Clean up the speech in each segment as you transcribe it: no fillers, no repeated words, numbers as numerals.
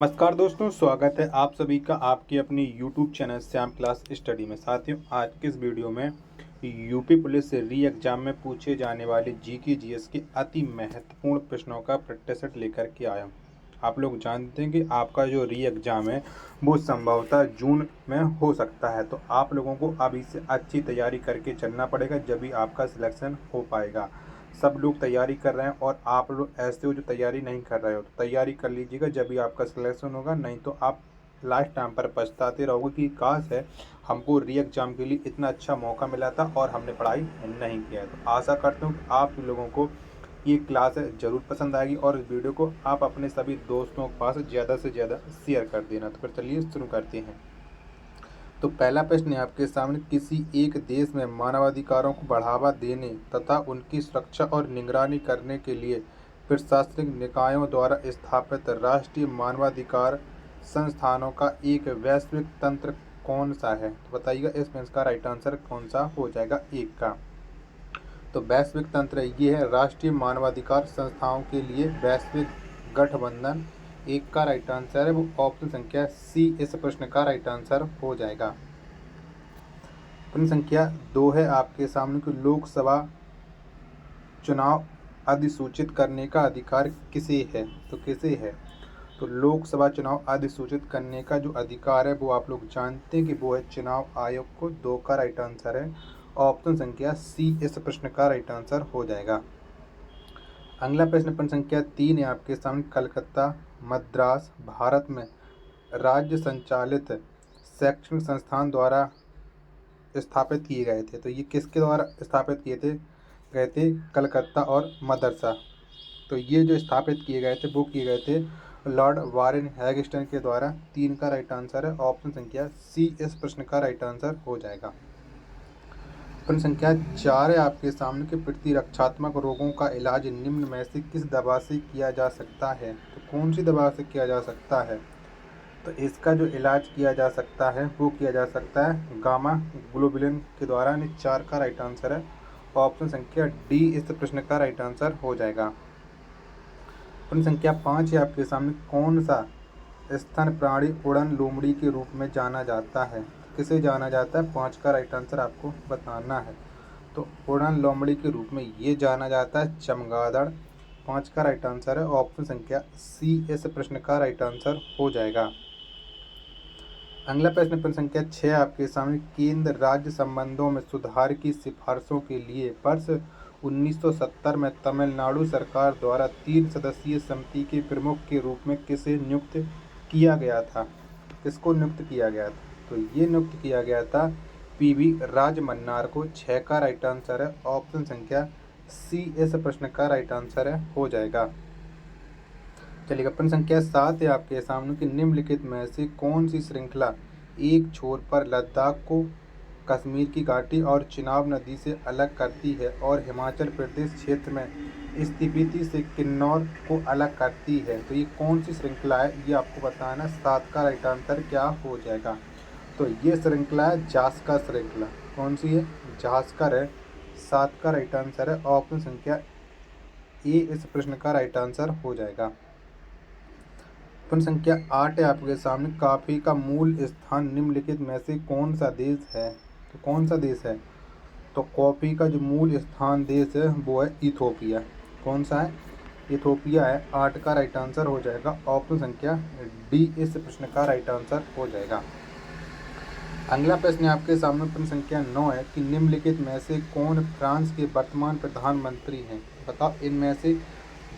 नमस्कार दोस्तों, स्वागत है आप सभी का आपकी अपनी YouTube channel Shyam class study में। साथियों, आज के इस वीडियो में यूपी पुलिस से री एग्जाम में पूछे जाने वाले जीके जीएस के अति महत्वपूर्ण प्रश्नों का प्रतिशत लेकर के आया हूँ। आप लोग जानते हैं कि आपका जो री एग्जाम है वो संभवतः जून में हो सकता है, तो आप लोगों को अभी से अच्छी तैयारी करके चलना पड़ेगा, जब भी आपका सिलेक्शन हो पाएगा। सब लोग तैयारी कर रहे हैं और आप लोग ऐसे हो जो तैयारी नहीं कर रहे हो, तो तैयारी कर लीजिएगा, जब भी आपका सिलेक्शन होगा। नहीं तो आप लास्ट टाइम पर पछताते रहोगे कि काश है हमको री एग्जाम के लिए इतना अच्छा मौका मिला था और हमने पढ़ाई नहीं किया है। तो आशा करता हूँ कि आप लोगों को ये क्लास ज़रूर पसंद आएगी और इस वीडियो को आप अपने सभी दोस्तों के पास ज़्यादा से ज़्यादा शेयर कर देना। तो फिर चलिए शुरू करते हैं। तो पहला प्रश्न है आपके सामने, किसी एक देश में मानवाधिकारों को बढ़ावा देने तथा उनकी सुरक्षा और निगरानी करने के लिए प्रशासनिक निकायों द्वारा स्थापित राष्ट्रीय मानवाधिकार संस्थानों का एक वैश्विक तंत्र कौन सा है? तो बताइएगा इसमें इसका राइट आंसर कौन सा हो जाएगा एक का। तो वैश्विक तंत्र ये है राष्ट्रीय मानवाधिकार संस्थाओं के लिए वैश्विक गठबंधन। एक का राइट आंसर है वो ऑप्शन संख्या सी इस प्रश्न का राइट आंसर हो जाएगा। प्रश्न संख्या 2 है आपके सामने कि लोकसभा चुनाव अधिसूचित करने का अधिकार किसे है? तो किसे है? तो लोकसभा चुनाव अधिसूचित करने का जो अधिकार है वो आप लोग जानते हैं कि वो है चुनाव आयोग को। 2 का राइट आंसर है ऑप्शन संख्या सी इस प्रश्न का राइट आंसर हो जाएगा। अगला प्रश्न संख्या 3 है आपके सामने, कलकत्ता मद्रास भारत में राज्य संचालित शैक्षणिक संस्थान द्वारा स्थापित किए गए थे। तो ये किसके द्वारा स्थापित किए गए थे? कलकत्ता और मदरसा। तो ये जो स्थापित किए गए थे वो किए गए थे लॉर्ड वारेन हैगिस्टन के द्वारा। 3 का राइट आंसर है ऑप्शन संख्या सी इस प्रश्न का राइट आंसर हो जाएगा। प्रश्न संख्या 4 है आपके सामने कि प्रतिरक्षात्मक रोगों का इलाज निम्न में से किस दवा से किया जा सकता है? तो कौन सी दवा से किया जा सकता है? तो इसका जो इलाज किया जा सकता है वो किया जा सकता है गामा ग्लोबुलिन के द्वारा। 4 का राइट आंसर है ऑप्शन संख्या डी इस प्रश्न का राइट आंसर हो जाएगा। प्रश्न संख्या 5 है आपके सामने, कौन सा स्तन प्राणी उड़न लोमड़ी के रूप में जाना जाता है? किसे जाना जाता है? 5 का राइट आंसर आपको बताना है। तो उड़न लोमड़ी के रूप में ये जाना जाता है चमगादड़। 5 का राइट आंसर है ऑप्शन संख्या सी इस प्रश्न का राइट आंसर हो जाएगा। अगला प्रश्न संख्या 6 आपके सामने, केंद्र राज्य संबंधों में सुधार की सिफारिशों के लिए वर्ष 1970 में तमिलनाडु सरकार द्वारा 3 सदस्यीय समिति के प्रमुख के रूप में किसे नियुक्त किया गया था? किसको नियुक्त किया गया था? तो ये नियुक्त किया गया था पीवी राजमन्नार को। 6 का राइट आंसर है ऑप्शन संख्या सी इस प्रश्न का राइट आंसर है हो जाएगा। चलिएगा, प्रश्न संख्या 7 है आपके सामने कि निम्नलिखित में से कौन सी श्रृंखला एक छोर पर लद्दाख को कश्मीर की घाटी और चिनाब नदी से अलग करती है और हिमाचल प्रदेश क्षेत्र में स्पीति से किन्नौर को अलग करती है? तो ये कौन सी श्रृंखला है ये आपको बताना। 7 का राइट आंसर क्या हो जाएगा? तो ये श्रृंखला है जास्कर श्रृंखला। कौन सी है? जास्कर है। 7 का राइट आंसर है ऑप्शन संख्या ए इस प्रश्न का राइट आंसर हो जाएगा। प्रश्न संख्या 8 है आपके सामने, कॉफी का मूल स्थान निम्नलिखित में से कौन सा देश है? तो कौन सा देश है? तो कॉफी का जो मूल स्थान देश है वो है इथोपिया। कौन सा है? इथोपिया है। 8 का राइट आंसर हो जाएगा ऑप्शन संख्या डी इस प्रश्न का राइट आंसर हो जाएगा। अगला प्रश्न आपके सामने प्रश्न संख्या 9 है कि निम्नलिखित में से कौन फ्रांस के वर्तमान प्रधानमंत्री हैं? बताओ इनमें से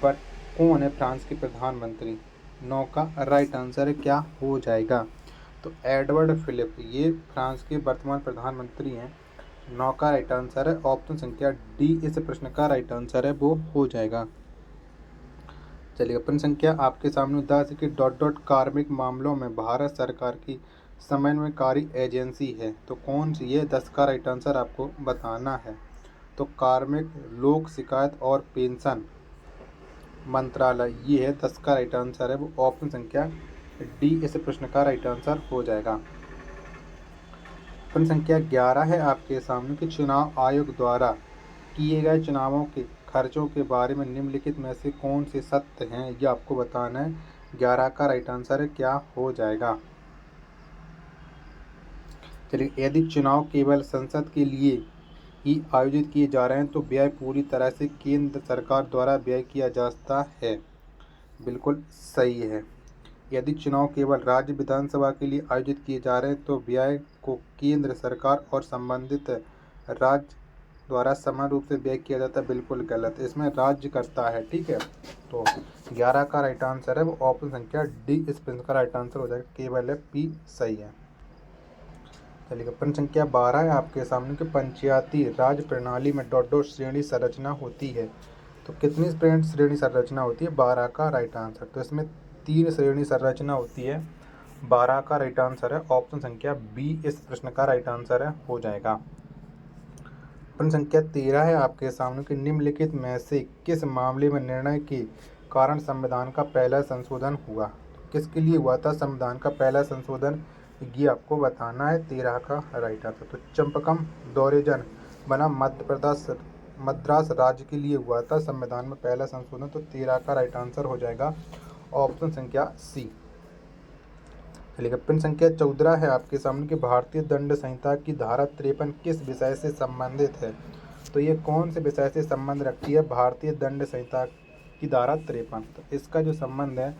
कौन है फ्रांस के प्रधानमंत्री? 9 का राइट आंसर क्या हो जाएगा? तो एडवर्ड फिलिप ये फ्रांस के वर्तमान प्रधानमंत्री हैं। 9 का राइट आंसर है ऑप्शन संख्या डी इस प्रश्न का राइट आंसर है वो हो जाएगा। चलिए, प्रश्न संख्या आपके सामने 10 की कार्मिक मामलों में भारत सरकार की समन्वयकारी एजेंसी है। तो कौन सी है? 10 का राइट आंसर आपको बताना है। तो कार्मिक लोक शिकायत और पेंशन मंत्रालय ये है। 10 का राइट आंसर है वो ऑप्शन संख्या डी इस प्रश्न का राइट आंसर हो जाएगा। प्रश्न संख्या 11 है आपके सामने कि चुनाव आयोग द्वारा किए गए चुनावों के खर्चों के बारे में निम्नलिखित में से कौन से सत्य हैं ये आपको बताना है। 11 का राइट आंसर क्या हो जाएगा? चलिए, यदि चुनाव केवल संसद के लिए ही आयोजित किए जा रहे हैं तो व्यय पूरी तरह से केंद्र सरकार द्वारा व्यय किया जाता है। बिल्कुल सही है। यदि चुनाव केवल राज्य विधानसभा के लिए आयोजित किए जा रहे हैं तो व्यय को केंद्र सरकार और संबंधित राज्य द्वारा समान रूप से व्यय किया जाता है। बिल्कुल गलत, इसमें राज्य करता है। ठीक है, तो 11 का राइट आंसर है वो ऑप्शन संख्या डी इस प्रश्न का राइट आंसर हो जाएगा। केवल है पी सही है। चलिए, प्रश्न संख्या 12 है आपके सामने कि पंचायती राज प्रणाली में डॉट डॉट श्रेणी संरचना होती है। तो कितनी श्रेणी संरचना होती है? 12 का राइट आंसर। तो इसमें 3 श्रेणी संरचना होती है। 12 का राइट आंसर है ऑप्शन संख्या बी इस प्रश्न का राइट आंसर है हो जाएगा। प्रश्न संख्या 13 है आपके सामने कि निम्नलिखित में से किस मामले में निर्णय के कारण संविधान का पहला संशोधन हुआ? किसके लिए हुआ था संविधान का पहला संशोधन? ये आपको बताना है। 13 का राइट आंसर। तो चंपकम दोरेजन बना मद्रास राज्य के लिए हुआ था संविधान में पहला संशोधन। तो 13 का राइट आंसर हो जाएगा ऑप्शन संख्या सी। चलिए, प्रश्न संख्या 14 है आपके सामने कि भारतीय दंड संहिता की धारा 53 किस विषय से संबंधित है? तो ये कौन से विषय से संबंध रखती है भारतीय दंड संहिता की धारा 53? तो इसका जो संबंध है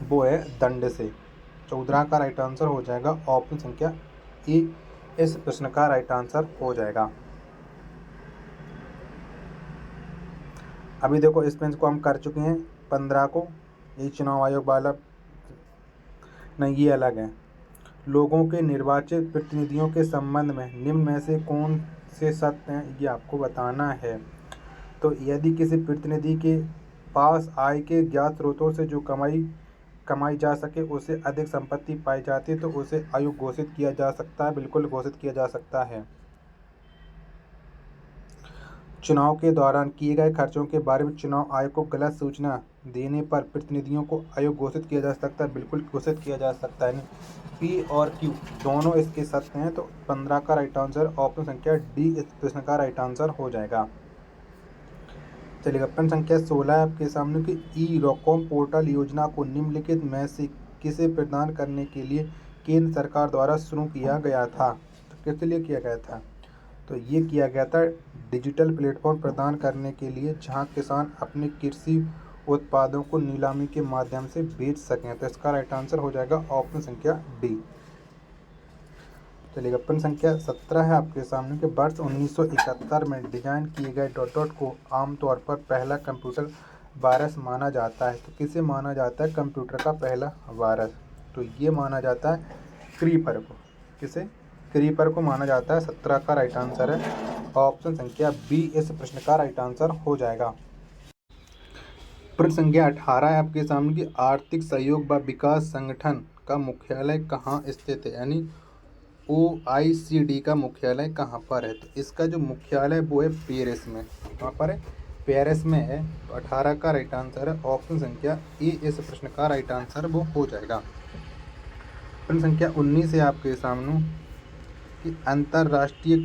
वो है दंड से। 14 का राइट आंसर हो जाएगा ऑप्शन संख्या ए इस प्रश्न का राइट आंसर हो जाएगा। अभी देखो, इस पेज को हम कर चुके हैं 15 को, ये चुनाव आयोग वाला नहीं, ये अलग है। लोगों के निर्वाचित प्रतिनिधियों के संबंध में निम्न में से कौन से सत्य हैं ये आपको बताना है। तो यदि किसी प्रतिनिधि के पास आय के ज्ञात स्रोतों से जो कमाई जा सके उसे अधिक संपत्ति पाई जाती है तो उसे अयोग्य घोषित किया जा सकता है। बिल्कुल घोषित किया जा सकता है। चुनाव के दौरान किए गए खर्चों के बारे में चुनाव आयोग को गलत सूचना देने पर प्रतिनिधियों को अयोग्य घोषित किया जा सकता है। बिल्कुल घोषित किया जा सकता है। पी और क्यू दोनों इसके सत्य हैं। तो 15 का राइट आंसर ऑप्शन संख्या डी इस प्रश्न का राइट आंसर हो जाएगा। चलिए, प्रश्न संख्या 16 आपके सामने कि ई रॉकॉम पोर्टल योजना को निम्नलिखित में से किसे प्रदान करने के लिए केंद्र सरकार द्वारा शुरू किया गया था? तो किस लिए किया गया था? तो ये किया गया था डिजिटल प्लेटफॉर्म प्रदान करने के लिए जहां किसान अपने कृषि उत्पादों को नीलामी के माध्यम से बेच सकें। तो इसका राइट आंसर हो जाएगा ऑप्शन संख्या डी। चलिए, प्रश्न संख्या 17 है आपके सामने कि वर्ष 1971 में डिजाइन किए गए डॉट डॉट को आमतौर पर पहला कंप्यूटर वायरस माना जाता है। तो किसे माना जाता है कंप्यूटर का पहला वायरस? तो ये माना जाता है क्रीपर को। किसे? क्रीपर को माना जाता है। 17 का राइट आंसर है ऑप्शन संख्या बी इस प्रश्न का राइट आंसर हो जाएगा। प्रश्न संख्या 18 है आपके सामने कि आर्थिक सहयोग व विकास संगठन का मुख्यालय कहाँ स्थित है? यानी OECD का मुख्यालय कहाँ पर है? तो इसका जो मुख्यालय वो है पेरिस में। कहाँ पर है? पेरिस में है। तो 18 का राइट आंसर है ऑप्शन संख्या ए इस प्रश्न का राइट आंसर वो हो जाएगा। प्रश्न संख्या 19 है आपके सामने कि अंतर्राष्ट्रीय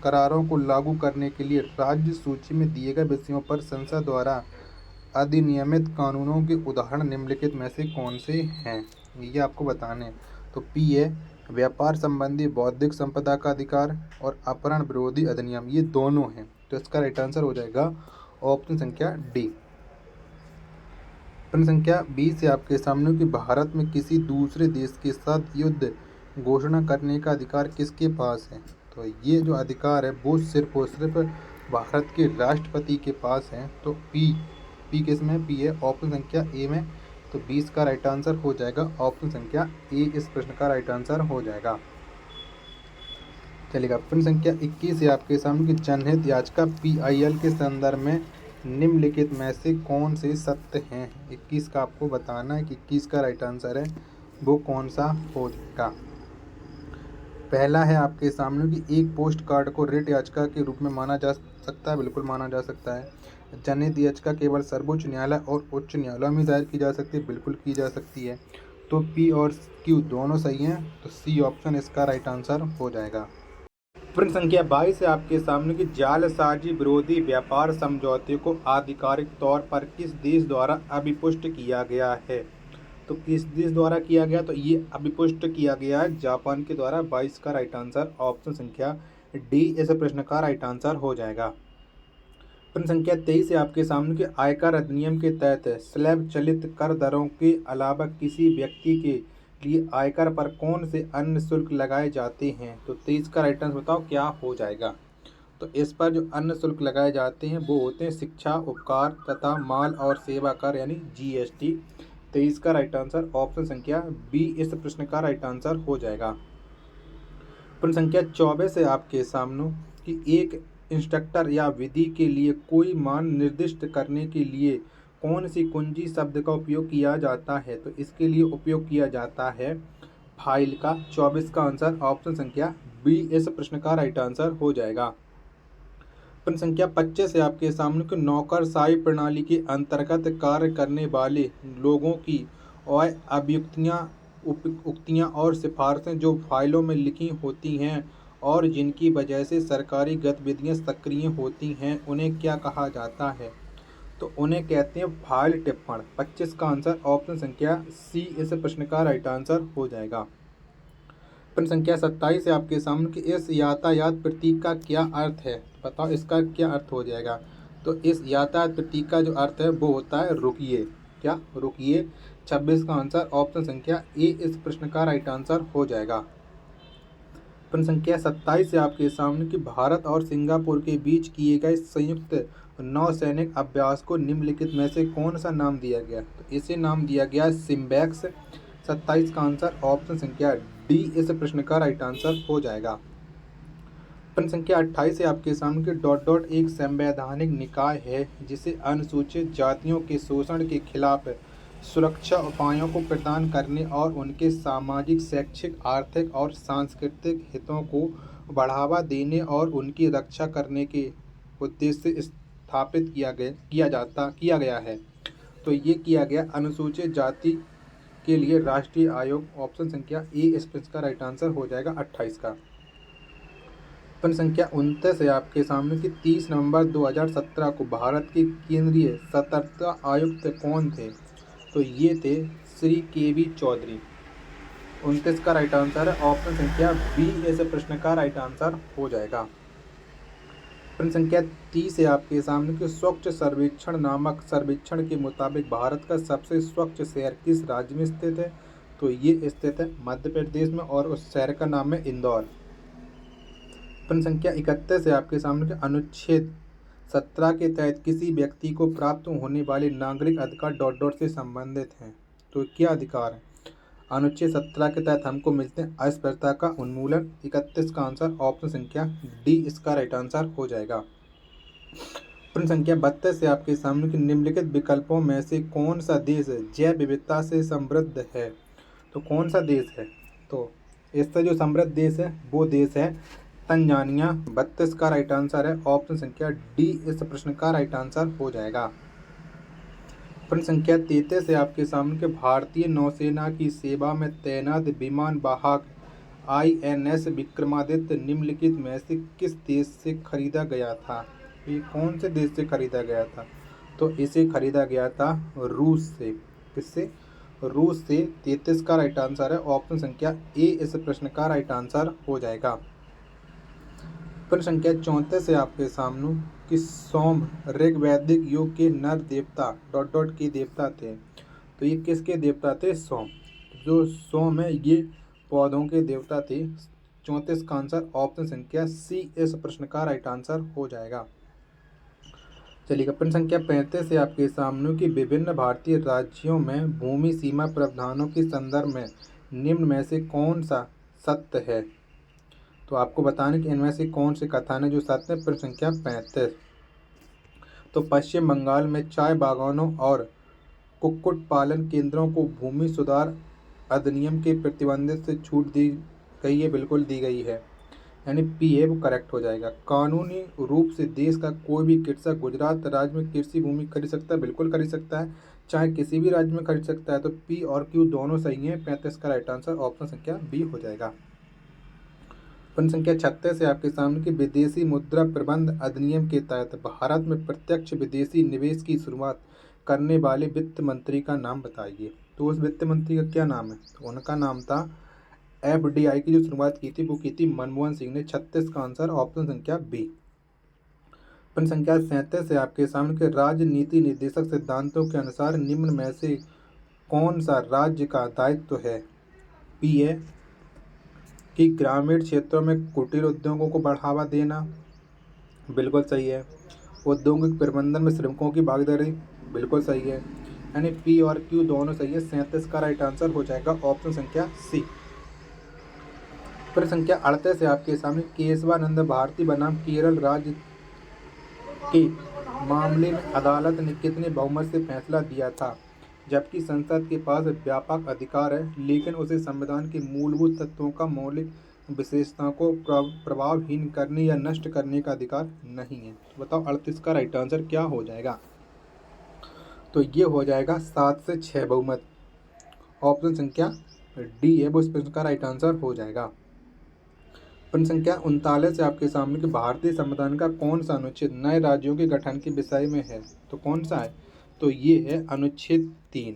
करारों को लागू करने के लिए राज्य सूची में दिए गए विषयों पर संसद द्वारा अधिनियमित कानूनों के उदाहरण निम्नलिखित में से कौन से हैं? ये आपको बताने हैं। तो पी है व्यापार संबंधी बौद्धिक संपदा का अधिकार और अपहरण विरोधी अधिनियम, ये दोनों हैं। तो इसका राइट आंसर हो जाएगा ऑप्शन संख्या डी। प्रश्न संख्या 20 है आपके सामने कि भारत में किसी दूसरे देश के साथ युद्ध घोषणा करने का अधिकार किसके पास है? तो ये जो अधिकार है वो सिर्फ और सिर्फ भारत के राष्ट्रपति के पास है। तो पी किस में? पी है ऑप्शन संख्या ए में। तो 20 का राइट आंसर हो जाएगा ऑप्शन संख्या ए इस प्रश्न का राइट आंसर हो जाएगा। चलिएगा, प्रश्न संख्या 21 है आपके सामने कि जनहित याचिका PIL के संदर्भ में निम्नलिखित में से कौन से सत्य हैं? 21 का आपको बताना है कि 21 का राइट आंसर है वो कौन सा हो जाएगा। पहला है आपके सामने कि एक पोस्ट कार्ड को रिट याचिका के रूप में माना जा सकता है। बिल्कुल माना जा सकता है। जनहित याचिका केवल सर्वोच्च न्यायालय और उच्च न्यायालय में दायर की जा सकती है। बिल्कुल की जा सकती है। तो पी और क्यू दोनों सही हैं। तो सी ऑप्शन इसका राइट आंसर हो जाएगा। प्रश्न संख्या 22 है आपके सामने कि जालसाजी विरोधी व्यापार समझौते को आधिकारिक तौर पर किस देश द्वारा अभिपुष्ट किया गया है। तो किस देश द्वारा किया गया, तो ये अभिपुष्ट किया गया है जापान के द्वारा। 22 का राइट आंसर ऑप्शन संख्या डी इस प्रश्न का राइट आंसर हो जाएगा। प्रश्न संख्या 23 है आपके सामने कि आयकर अधिनियम के तहत स्लैब चलित कर दरों के अलावा किसी व्यक्ति के लिए आयकर पर कौन से अन्य शुल्क लगाए जाते हैं। तो 23 का राइट आंसर बताओ क्या हो जाएगा। तो इस पर जो अन्य शुल्क लगाए जाते हैं वो होते हैं शिक्षा, उपकार तथा माल और सेवा कर यानी GST। 23 का राइट आंसर ऑप्शन संख्या बी इस प्रश्न का राइट आंसर हो जाएगा। प्रश्न संख्या 24 है आपके सामने कि एक इंस्ट्रक्टर या विधि के लिए कोई मान निर्दिष्ट करने के लिए कौन सी कुंजी शब्द का उपयोग किया जाता है। तो इसके लिए उपयोग किया जाता है फाइल का। 24 का आंसर ऑप्शन संख्या बी इस प्रश्न का राइट आंसर हो जाएगा। प्रश्न संख्या 25 है आपके सामने कि नौकरशाही प्रणाली के अंतर्गत कार्य करने वाले लोगों की और उक्तियाँ और सिफारिशें जो फाइलों में लिखी होती हैं और जिनकी वजह से सरकारी गतिविधियाँ सक्रिय होती हैं उन्हें क्या कहा जाता है। तो उन्हें कहते हैं फाइल टिप्पण। 25 का आंसर ऑप्शन संख्या सी इस प्रश्न का राइट आंसर हो जाएगा। प्रश्न संख्या 27 है आपके सामने कि इस यातायात प्रतीक का क्या अर्थ है। बताओ इसका क्या अर्थ हो जाएगा। तो इस यातायात प्रतीक का जो अर्थ है वो होता है रुकिए। क्या रुकिए। 26 का आंसर ऑप्शन संख्या ए इस प्रश्न का राइट आंसर हो जाएगा। प्रश्न संख्या 27 है आपके सामने कि भारत और सिंगापुर के बीच किए गए संयुक्त नौसैनिक अभ्यास को निम्नलिखित में से कौन सा नाम दिया गया। तो इसे नाम दिया गया सिम्बैक्स। 27 का आंसर ऑप्शन संख्या डी इस प्रश्न का राइट आंसर हो जाएगा। प्रश्न संख्या 28 है आपके सामने कि ... एक संवैधानिक निकाय है जिसे अनुसूचित जातियों के शोषण के खिलाफ सुरक्षा उपायों को प्रदान करने और उनके सामाजिक, शैक्षिक, आर्थिक और सांस्कृतिक हितों को बढ़ावा देने और उनकी रक्षा करने के उद्देश्य से स्थापित किया गया है। तो ये किया गया अनुसूचित जाति के लिए राष्ट्रीय आयोग। ऑप्शन संख्या ए इस प्रश्न का राइट आंसर हो जाएगा 28 का। प्रश्न संख्या 29 है आपके सामने कि 30 नवंबर 2017 को भारत के केंद्रीय सतर्कता आयुक्त कौन थे। तो ये थे श्री KV चौधरी। 29 का राइट आंसर है ऑप्शन संख्या बी इस प्रश्न का राइट आंसर हो जाएगा। प्रश्न संख्या 30 है आपके सामने कि स्वच्छ सर्वेक्षण नामक सर्वेक्षण के मुताबिक भारत का सबसे स्वच्छ शहर किस राज्य में स्थित है। तो ये स्थित है मध्य प्रदेश में और उस शहर का नाम है इंदौर। प्रश्न संख्या 31 है आपके सामने कि अनुच्छेद 17 के तहत किसी व्यक्ति को प्राप्त होने वाले नागरिक अधिकार ... से संबंधित हैं। तो क्या अधिकार है। अनुच्छेद 17 के तहत हमको मिलते हैं अस्पृश्यता का उन्मूलन। 31 का आंसर ऑप्शन संख्या डी इसका राइट आंसर हो जाएगा। प्रश्न संख्या 32 है आपके सामने कि निम्नलिखित विकल्पों में से कौन सा देश जैव विविधता से समृद्ध है। तो कौन सा देश है। तो इससे जो समृद्ध देश है वो देश है तंजानिया। 32 का राइट आंसर है ऑप्शन संख्या डी इस प्रश्न का राइट आंसर हो जाएगा। प्रश्न संख्या 33 है आपके सामने कि भारतीय नौसेना की सेवा में तैनात विमान वाहक INS विक्रमादित्य निम्नलिखित में से किस देश से खरीदा गया था। ये कौन से देश से खरीदा गया था। तो इसे खरीदा गया था रूस से। किससे। रूस से। 33 का राइट आंसर है ऑप्शन संख्या ए इस प्रश्न का राइट आंसर हो जाएगा। प्रश्न संख्या 34 है आपके सामने कि सोम ऋग्वैदिक युग के नर देवता ... के देवता थे। तो ये किसके देवता थे। सोम। जो सोम है ये पौधों के देवता थे। 34 का आंसर ऑप्शन संख्या सी इस प्रश्न का राइट आंसर हो जाएगा। चलिएगा प्रश्न संख्या 35 है आपके सामने कि विभिन्न भारतीय राज्यों में भूमि सीमा प्रावधानों के संदर्भ में निम्न में से कौन सा सत्य है। तो आपको बताने कि इनमें से कौन से कथन है जो सत्य है। प्रश्न संख्या 35। तो पश्चिम बंगाल में चाय बागानों और कुक्कुट पालन केंद्रों को भूमि सुधार अधिनियम के प्रतिबंधित से छूट दी गई है। बिल्कुल दी गई है यानी पी है वो करेक्ट हो जाएगा। कानूनी रूप से देश का कोई भी कृषक गुजरात राज्य में कृषि भूमि खरीद सकता है। बिल्कुल खरीद सकता है। चाहे किसी भी राज्य में खरीद सकता है। तो पी और क्यू दोनों सही हैं। 35 का राइट आंसर ऑप्शन संख्या बी हो जाएगा। प्रश्न संख्या 36 है आपके सामने कि विदेशी मुद्रा प्रबंध अधिनियम के तहत भारत में प्रत्यक्ष विदेशी निवेश की शुरुआत करने वाले वित्त मंत्री का नाम बताइए। तो उस वित्त मंत्री का क्या नाम है? तो उनका नाम था FDI की जो शुरुआत की थी वो की थी मनमोहन सिंह ने। 36 का आंसर ऑप्शन संख्या बी। प्रश्न संख्या 37 है आपके सामने के राजनीति निर्देशक सिद्धांतों के अनुसार निम्न में से कौन सा राज्य का दायित्व है? पी है कि ग्रामीण क्षेत्रों में कुटीर उद्योगों को बढ़ावा देना, बिल्कुल सही है। औद्योगिक प्रबंधन में श्रमिकों की भागीदारी, बिल्कुल सही है। यानी पी और क्यू दोनों सही है। 37 का राइट आंसर हो जाएगा ऑप्शन संख्या सी। प्रश्न संख्या 38 है आपके सामने केशवानंद भारती बनाम केरल राज्य के मामले में अदालत ने कितने बहुमत से फैसला दिया था? जबकि संसद के पास व्यापक अधिकार है लेकिन उसे संविधान के मूलभूत तत्वों का मौलिक विशेषताओं को प्रभावहीन करने या नष्ट करने का अधिकार नहीं है। तो बताओ 38 का राइट आंसर क्या हो जाएगा? तो ये हो जाएगा 7 से 6 बहुमत। ऑप्शन संख्या डी है वो इस प्रश्न का राइट आंसर हो जाएगा। प्रश्न संख्या 39 है आपके सामने कि भारतीय संविधान का कौन सा अनुच्छेद नए राज्यों के गठन के विषय में है? तो कौन सा है? तो ये है अनुच्छेद 3।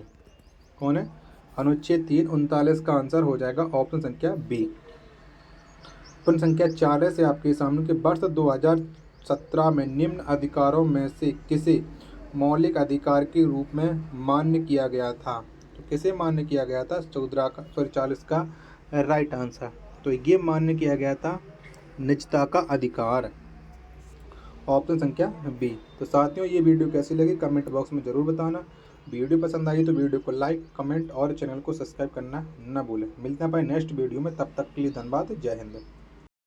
कौन है? अनुच्छेद 3। 39 का आंसर हो जाएगा ऑप्शन संख्या बी। प्रश्न संख्या 40 है आपके सामने कि वर्ष 2017 में निम्न अधिकारों में से किसे मौलिक अधिकार के रूप में मान्य किया गया था? तो किसे मान्य किया गया था? 40 का राइट आंसर। तो ये मान्य किया गया था निजता का अधिकार। ऑप्शन संख्या बी। तो साथियों ये वीडियो कैसी लगी कमेंट बॉक्स में ज़रूर बताना। वीडियो पसंद आई तो वीडियो को लाइक, कमेंट और चैनल को सब्सक्राइब करना न भूलें। मिलते हैं भाई नेक्स्ट वीडियो में, तब तक के लिए धन्यवाद। जय हिंद।